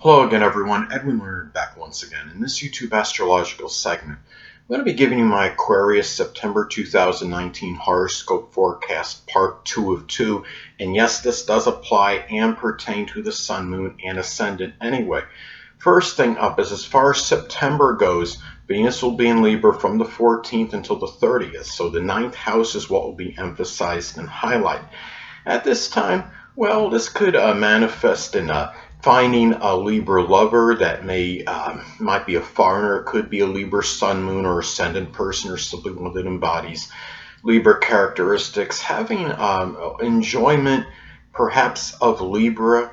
Hello again, everyone. Edwin Learnard back once again. In this YouTube astrological segment, I'm going to be giving you my Aquarius September 2019 horoscope forecast, part 2 of 2. And yes, this does apply and pertain to the sun, moon, and ascendant anyway. First thing up is, as far as September goes, Venus will be in Libra from the 14th until the 30th. So the 9th house is what will be emphasized and highlighted. At this time, well, this could manifest in finding a Libra lover that might be a foreigner. It could be a Libra sun, moon, or ascendant person, or simply one that embodies Libra characteristics. Having enjoyment, perhaps, of Libra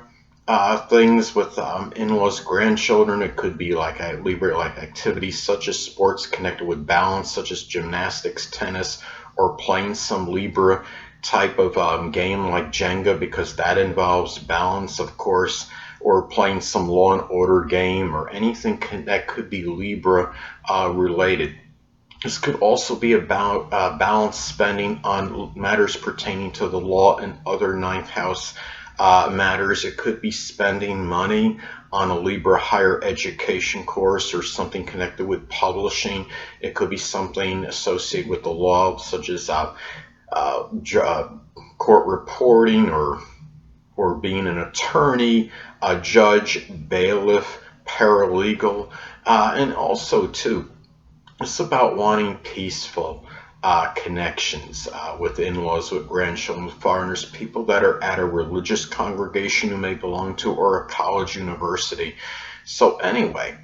things with in-laws, grandchildren. It could be like a Libra-like activities such as sports connected with balance, such as gymnastics, tennis, or playing some Libra type of game like Jenga, because that involves balance, of course, or playing some Law and Order game, or anything that could be Libra related. This could also be about balanced spending on matters pertaining to the law and other ninth house matters. It could be spending money on a Libra higher education course or something connected with publishing. It could be something associated with the law, such as court reporting, or being an attorney, a judge, bailiff, paralegal, and also too, it's about wanting peaceful connections with in-laws, with grandchildren, with foreigners, people that are at a religious congregation you may belong to, or a college, university. So anyway,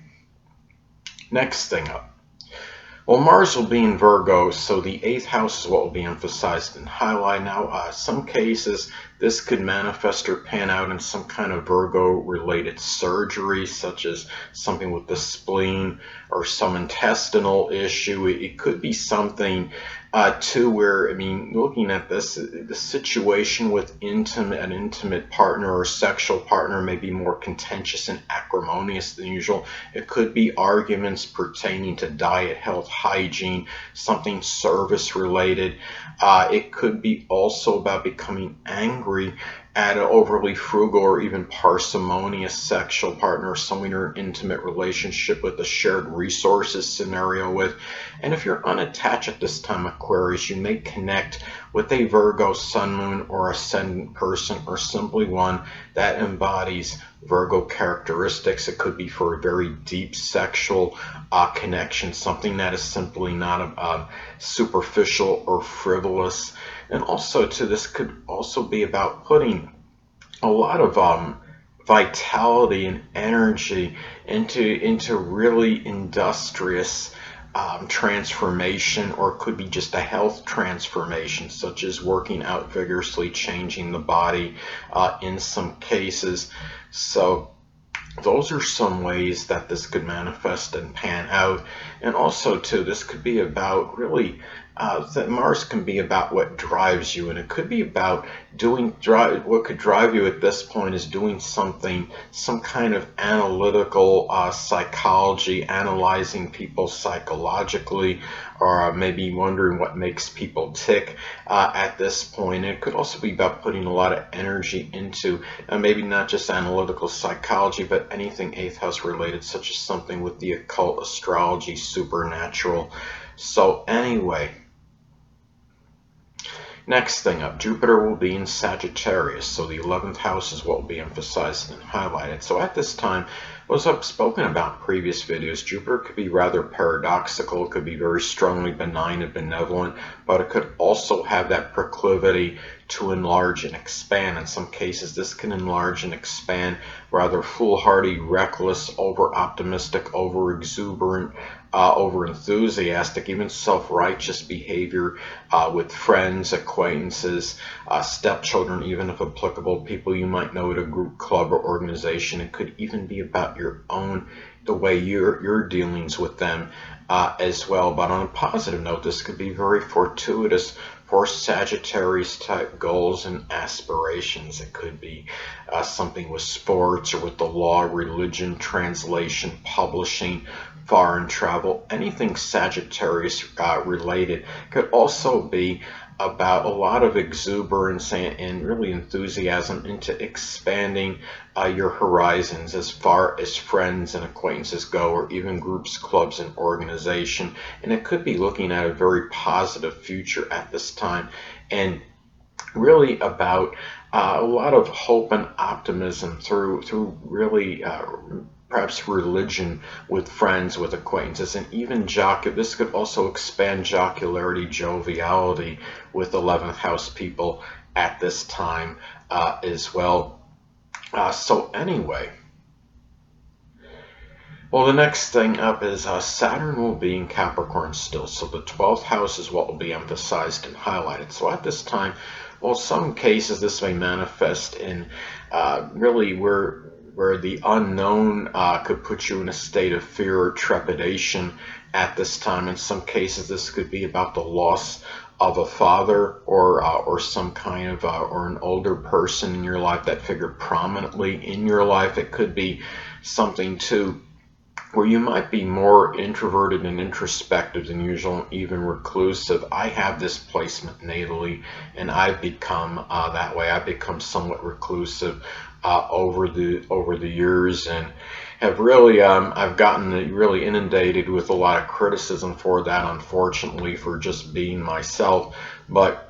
next thing up. Well, Mars will be in Virgo, so the 8th house is what will be emphasized and highlighted. Now, some cases, this could manifest or pan out in some kind of Virgo-related surgery, such as something with the spleen or some intestinal issue. It could be something, too, where, I mean, looking at this, the situation with an intimate partner or sexual partner may be more contentious and acrimonious than usual. It could be arguments pertaining to diet, health, hygiene, something service related. It could be also about becoming angry at an overly frugal or even parsimonious sexual partner, someone you're in an intimate relationship with, a shared resources scenario with. And if you're unattached at this time, Aquarius, you may connect with a Virgo sun, moon, or ascendant person, or simply one that embodies Virgo characteristics. It could be for a very deep sexual connection, something that is simply not superficial or frivolous. And also, too, this could also be about putting a lot of vitality and energy into really industrious transformation, or it could be just a health transformation, such as working out vigorously, changing the body in some cases. So those are some ways that this could manifest and pan out. And also, too, this could be about really that Mars can be about what drives you, and it could be about what could drive you at this point is doing something, some kind of analytical psychology, analyzing people psychologically, or maybe wondering what makes people tick at this point. It could also be about putting a lot of energy into maybe not just analytical psychology, but anything 8th house related, such as something with the occult, astrology, supernatural. So anyway, next thing up, Jupiter will be in Sagittarius, so the 11th house is what will be emphasized and highlighted. So at this time, as I've spoken about in previous videos, Jupiter could be rather paradoxical. It could be very strongly benign and benevolent, but it could also have that proclivity to enlarge and expand. In some cases, this can enlarge and expand rather foolhardy, reckless, over-optimistic, over-exuberant, over-enthusiastic, even self-righteous behavior with friends, acquaintances, stepchildren, even if applicable, people you might know at a group, club, or organization. It could even be about your own, the way your dealings with them as well. But on a positive note, this could be very fortuitous for Sagittarius type goals and aspirations. It could be something with sports, or with the law, religion, translation, publishing, foreign travel, anything Sagittarius related. Could also be about a lot of exuberance and really enthusiasm into expanding your horizons as far as friends and acquaintances go, or even groups, clubs, and organization. And it could be looking at a very positive future at this time, and really about a lot of hope and optimism through really perhaps religion with friends, with acquaintances, and even this could also expand jocularity, joviality with 11th house people at this time as well. So anyway, well, the next thing up is Saturn will be in Capricorn still, so the 12th house is what will be emphasized and highlighted. So at this time, well, some cases this may manifest in really where the unknown could put you in a state of fear or trepidation at this time. In some cases, this could be about the loss of a father or some kind of or an older person in your life that figured prominently in your life. It could be something too where you might be more introverted and introspective than usual, even reclusive. I have this placement natally, and I've become that way. I've become somewhat reclusive over the years, and have really I've gotten really inundated with a lot of criticism for that, unfortunately, for just being myself. But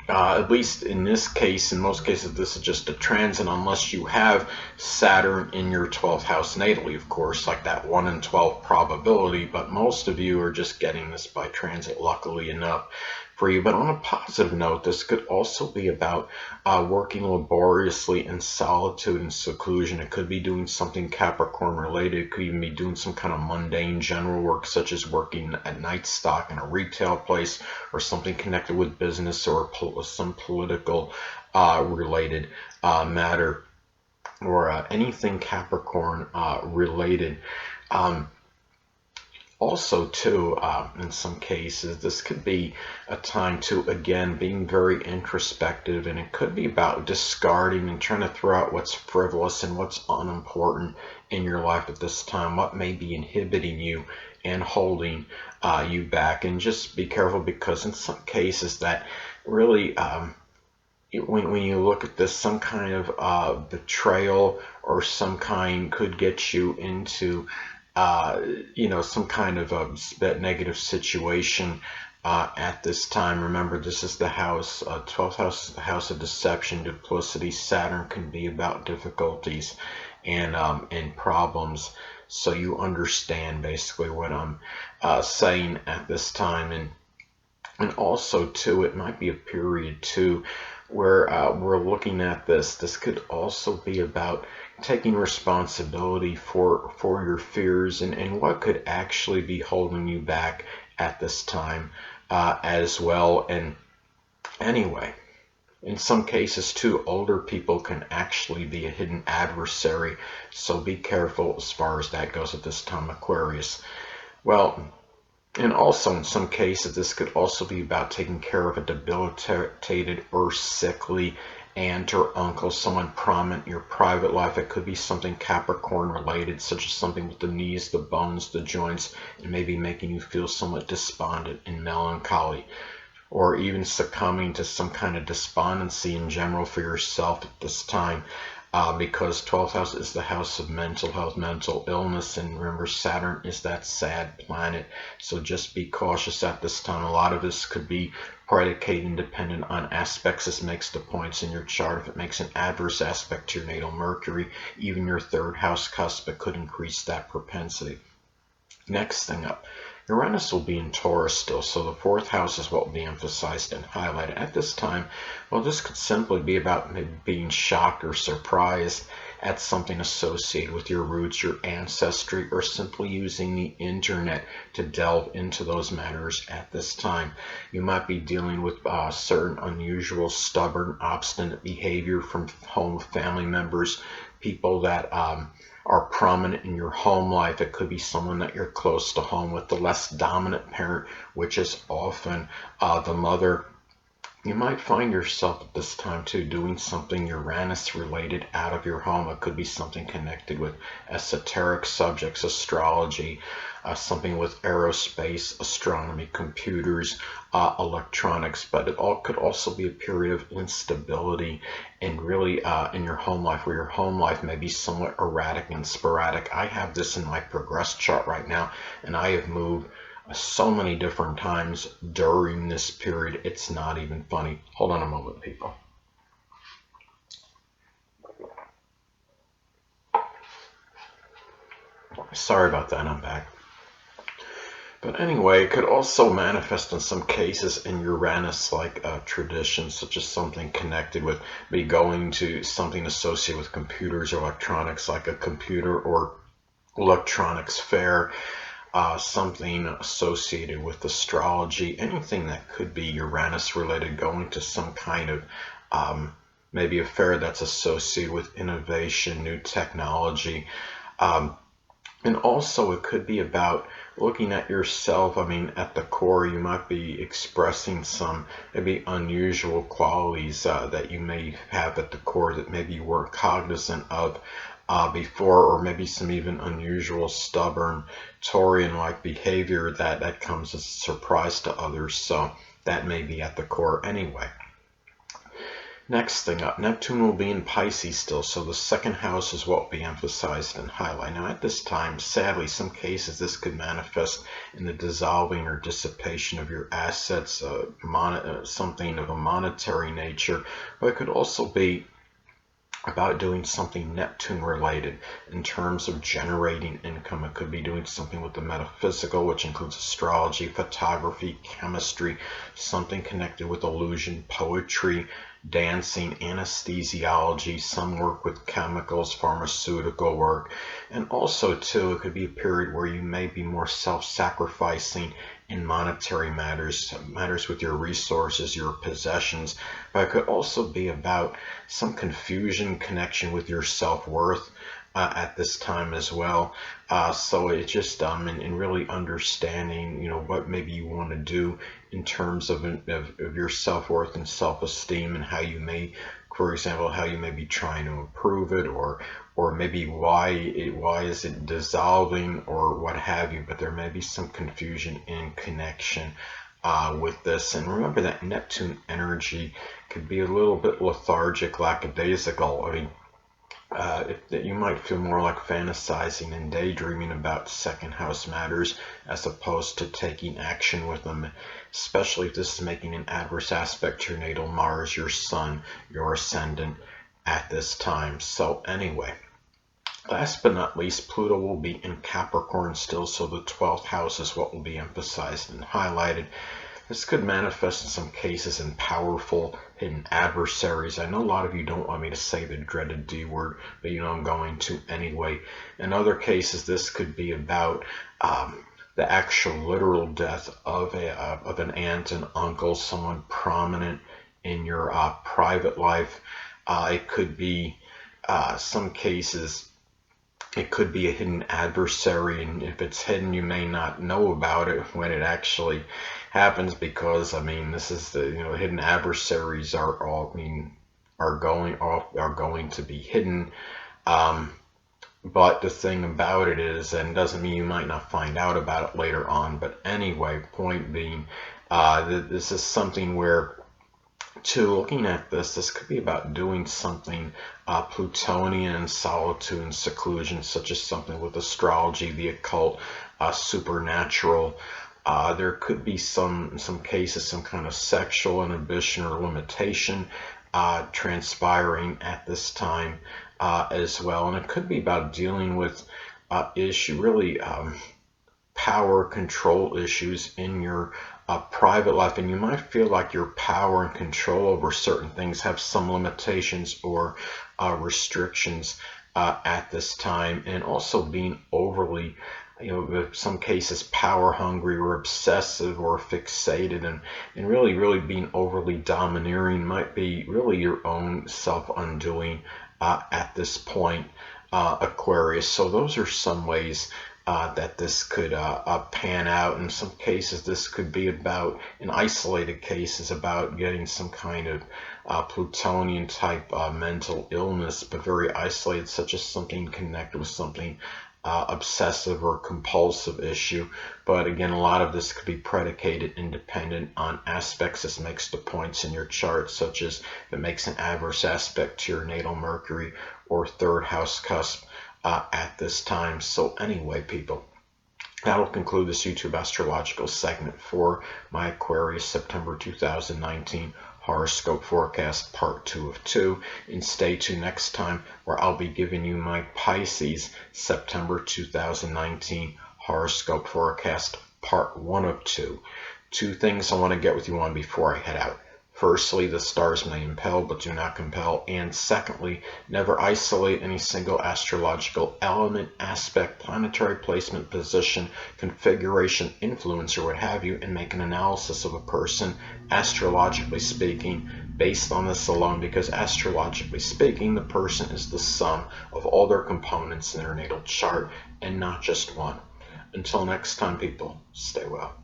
at least in this case, in most cases, this is just a transit, unless you have Saturn in your 12th house natally, of course, like that 1 in 12 probability. But most of you are just getting this by transit, luckily enough for you. But on a positive note, this could also be about working laboriously in solitude and seclusion. It could be doing something Capricorn related. It could even be doing some kind of mundane general work, such as working at night stock in a retail place, or something connected with business, or some political related matter, or anything Capricorn related. Also, too, in some cases, this could be a time to, again, being very introspective, and it could be about discarding and trying to throw out what's frivolous and what's unimportant in your life at this time, what may be inhibiting you and holding you back. And just be careful, because in some cases that really, when you look at this, some kind of betrayal or some kind could get you into some kind of a negative situation at this time. Remember, this is the house, 12th house is the house of deception, duplicity. Saturn can be about difficulties and problems. So you understand basically what I'm saying at this time. And also, too, it might be a period, too, where we're looking at this. This could also be about taking responsibility for your fears and what could actually be holding you back at this time as well. And anyway, in some cases, too, older people can actually be a hidden adversary. So be careful as far as that goes at this time, Aquarius. Well, and also, in some cases, this could also be about taking care of a debilitated or sickly aunt or uncle, someone prominent in your private life. It could be something Capricorn related, such as something with the knees, the bones, the joints, and maybe making you feel somewhat despondent and melancholy, or even succumbing to some kind of despondency in general for yourself at this time. Because 12th house is the house of mental health, mental illness, and remember, Saturn is that sad planet. So just be cautious at this time. A lot of this could be predicated and dependent on aspects this makes to points in your chart. If it makes an adverse aspect to your natal Mercury, even your 3rd house cusp, it could increase that propensity. Next thing up, Uranus will be in Taurus still, so the 4th house is what will be emphasized and highlighted at this time. Well, this could simply be about maybe being shocked or surprised at something associated with your roots, your ancestry, or simply using the internet to delve into those matters at this time. You might be dealing with certain unusual, stubborn, obstinate behavior from home family members, people that are prominent in your home life. It could be someone that you're close to home with, the less dominant parent, which is often the mother. You might find yourself at this time too doing something Uranus related out of your home. It could be something connected with esoteric subjects, astrology, something with aerospace, astronomy, computers, electronics, but it all could also be a period of instability and really in your home life, where your home life may be somewhat erratic and sporadic. I have this in my progress chart right now, and I have moved so many different times during this period. It's not even funny. Hold on a moment, people. Sorry about that, I'm back. But anyway, it could also manifest in some cases in Uranus-like traditions, such as something connected with me going to something associated with computers or electronics, like a computer or electronics fair, something associated with astrology, anything that could be Uranus related, going to some kind of maybe a fair that's associated with innovation, new technology. And also it could be about looking at yourself. I mean, at the core, you might be expressing some maybe unusual qualities that you may have at the core that maybe you weren't cognizant of before, or maybe some even unusual, stubborn, Taurian-like behavior that comes as a surprise to others. So that may be at the core anyway. Next thing up, Neptune will be in Pisces still, so the second house is what will be emphasized and highlighted. Now at this time, sadly, some cases this could manifest in the dissolving or dissipation of your assets, something of a monetary nature, but it could also be about doing something Neptune related in terms of generating income. It could be doing something with the metaphysical, which includes astrology, photography, chemistry, something connected with illusion, poetry, dancing, anesthesiology, some work with chemicals, pharmaceutical work. And also too, it could be a period where you may be more self-sacrificing in monetary matters with your resources, your possessions, but it could also be about some confusion, connection with your self-worth at this time as well. So it's just in really understanding, what maybe you want to do in terms of your self-worth and self-esteem, and how you may, for example, how you may be trying to improve it, or maybe why is it dissolving, or what have you. But there may be some confusion in connection with this. And remember that Neptune energy could be a little bit lethargic, lackadaisical. I mean, you might feel more like fantasizing and daydreaming about second house matters as opposed to taking action with them, especially if this is making an adverse aspect to your natal Mars, your Sun, your Ascendant at this time. So anyway, last but not least, Pluto will be in Capricorn still, so the 12th house is what will be emphasized and highlighted. This could manifest in some cases in powerful hidden adversaries. I know a lot of you don't want me to say the dreaded D word, but I'm going to anyway. In other cases, this could be about the actual literal death of an aunt, an uncle, someone prominent in your private life. It could be some cases. It could be a hidden adversary, and if it's hidden, you may not know about it when it actually happens, because this is the hidden adversaries are going to be hidden. But the thing about it is, and doesn't mean you might not find out about it later on. But anyway, point being, this is something where, looking at this could be about doing something Plutonian in solitude and seclusion, such as something with astrology, the occult, supernatural. There could be some cases, some kind of sexual inhibition or limitation transpiring at this time as well. And it could be about dealing with power control issues in your private life, and you might feel like your power and control over certain things have some limitations or restrictions at this time, and also being overly, in some cases, power hungry or obsessive or fixated, and really being overly domineering might be really your own self-undoing at this point, Aquarius. So those are some ways that this could pan out. In some cases, this could be about, in isolated cases, about getting some kind of plutonian type mental illness, but very isolated, such as something connected with something obsessive or compulsive issue. But again, a lot of this could be predicated independent on aspects this makes to points in your chart, such as if it makes an adverse aspect to your natal Mercury or third house cusp at this time. So anyway, people, that'll conclude this YouTube astrological segment for my Aquarius September 2019 horoscope forecast part 2 of 2. And stay tuned next time, where I'll be giving you my Pisces September 2019 horoscope forecast part 1 of 2. Two things I want to get with you on before I head out. Firstly, the stars may impel but do not compel. And secondly, never isolate any single astrological element, aspect, planetary placement, position, configuration, influence, or what have you, and make an analysis of a person, astrologically speaking, based on this alone, because astrologically speaking, the person is the sum of all their components in their natal chart and not just one. Until next time, people, stay well.